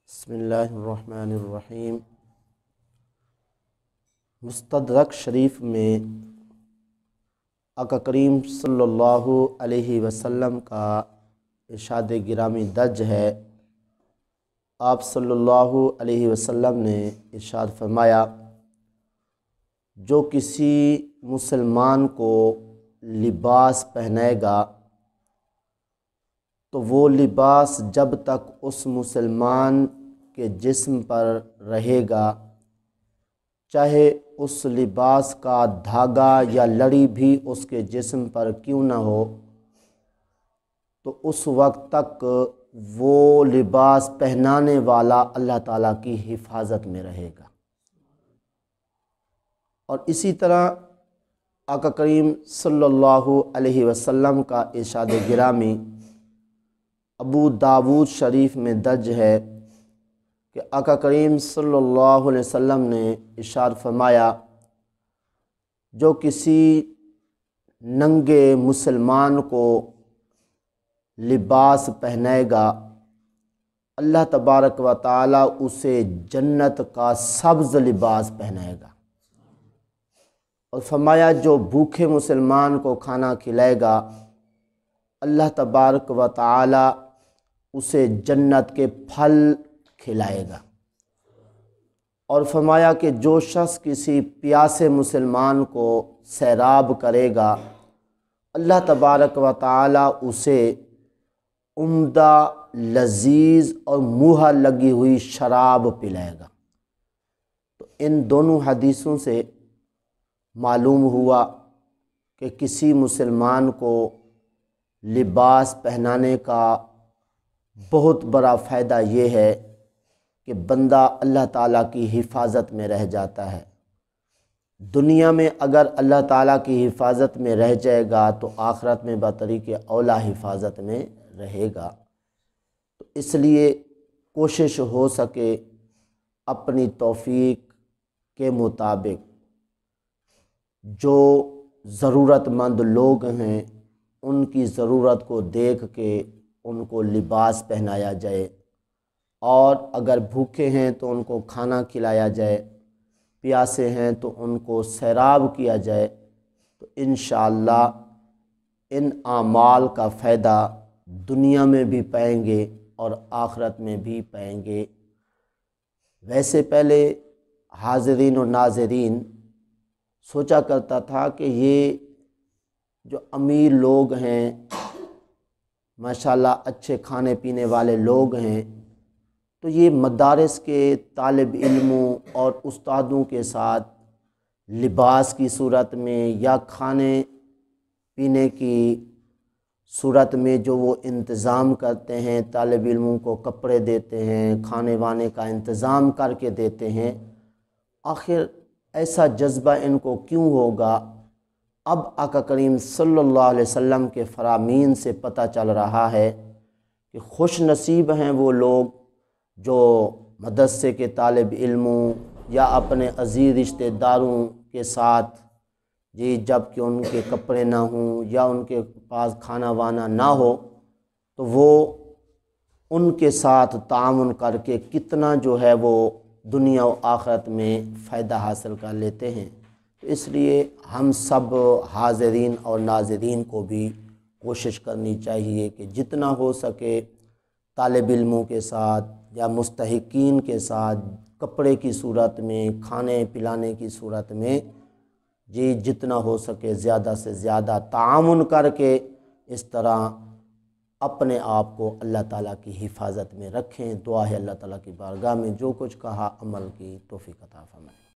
بسم اللہ الرحمن الرحیم۔ مستدرک شریف میں آقا کریم صلی اللہ علیہ وسلم کا ارشاد گرامی درج ہے۔ آپ صلی اللہ علیہ وسلم نے ارشاد فرمایا، جو کسی مسلمان کو لباس پہنائے گا تو وہ لباس جب تک اس مسلمان کے جسم پر رہے گا، چاہے اس لباس کا دھاگا یا لڑی بھی اس کے جسم پر کیوں نہ ہو، تو اس وقت تک وہ لباس پہنانے والا اللہ تعالیٰ کی حفاظت میں رہے گا۔ اور اسی طرح آقا کریم صلی اللہ علیہ وسلم کا ارشاد گرامی ابو داود شریف میں درج ہے کہ آقا کریم صلی اللہ علیہ وسلم نے ارشاد فرمایا، جو کسی ننگے مسلمان کو لباس پہنائے گا، اللہ تبارک و تعالی اسے جنت کا سبز لباس پہنائے گا۔ اور فرمایا، جو بھوکے مسلمان کو کھانا کھلائے گا، اللہ تبارک و تعالی اسے جنت کے پھل کھلائے گا۔ اور فرمایا کہ جو شخص کسی پیاسے مسلمان کو سیراب کرے گا، اللہ تبارک و تعالی اسے عمدہ لذیذ اور منہ لگی ہوئی شراب پلائے گا۔ تو ان دونوں حدیثوں سے معلوم ہوا کہ کسی مسلمان کو لباس پہنانے کا بہت بڑا فائدہ یہ ہے کہ بندہ اللہ تعالیٰ کی حفاظت میں رہ جاتا ہے۔ دنیا میں اگر اللہ تعالیٰ کی حفاظت میں رہ جائے گا تو آخرت میں بطریق اولا حفاظت میں رہے گا۔ تو اس لیے کوشش ہو سکے اپنی توفیق کے مطابق جو ضرورت مند لوگ ہیں ان کی ضرورت کو دیکھ کے ان کو لباس پہنایا جائے، اور اگر بھوکے ہیں تو ان کو کھانا کھلایا جائے، پیاسے ہیں تو ان کو سیراب کیا جائے، تو انشاءاللہ ان اعمال کا فائدہ دنیا میں بھی پائیں گے اور آخرت میں بھی پائیں گے۔ ویسے پہلے حاضرین و ناظرین سوچا کرتا تھا کہ یہ جو امیر لوگ ہیں، ماشاءاللہ اچھے کھانے پینے والے لوگ ہیں، تو یہ مدارس کے طالب علموں اور استادوں کے ساتھ لباس کی صورت میں یا کھانے پینے کی صورت میں جو وہ انتظام کرتے ہیں، طالب علموں کو کپڑے دیتے ہیں، کھانے وانے کا انتظام کر کے دیتے ہیں، آخر ایسا جذبہ ان کو کیوں ہوگا؟ اب آقا کریم صلی اللہ علیہ وسلم کے فرامین سے پتہ چل رہا ہے کہ خوش نصیب ہیں وہ لوگ جو مدرسے کے طالب علموں یا اپنے عزیز رشتہ داروں کے ساتھ جب کہ ان کے کپڑے نہ ہوں یا ان کے پاس کھانا وانا نہ ہو، تو وہ ان کے ساتھ تعاون کر کے کتنا جو ہے وہ دنیا و آخرت میں فائدہ حاصل کر لیتے ہیں۔ تو اس لیے ہم سب حاضرین اور ناظرین کو بھی کوشش کرنی چاہیے کہ جتنا ہو سکے طالب علموں کے ساتھ یا مستحقین کے ساتھ کپڑے کی صورت میں، کھانے پلانے کی صورت میں جتنا ہو سکے زیادہ سے زیادہ تعاون کر کے اس طرح اپنے آپ کو اللہ تعالیٰ کی حفاظت میں رکھیں۔ دعا ہے اللہ تعالیٰ کی بارگاہ میں جو کچھ کہا عمل کی توفیق عطا فرمائے۔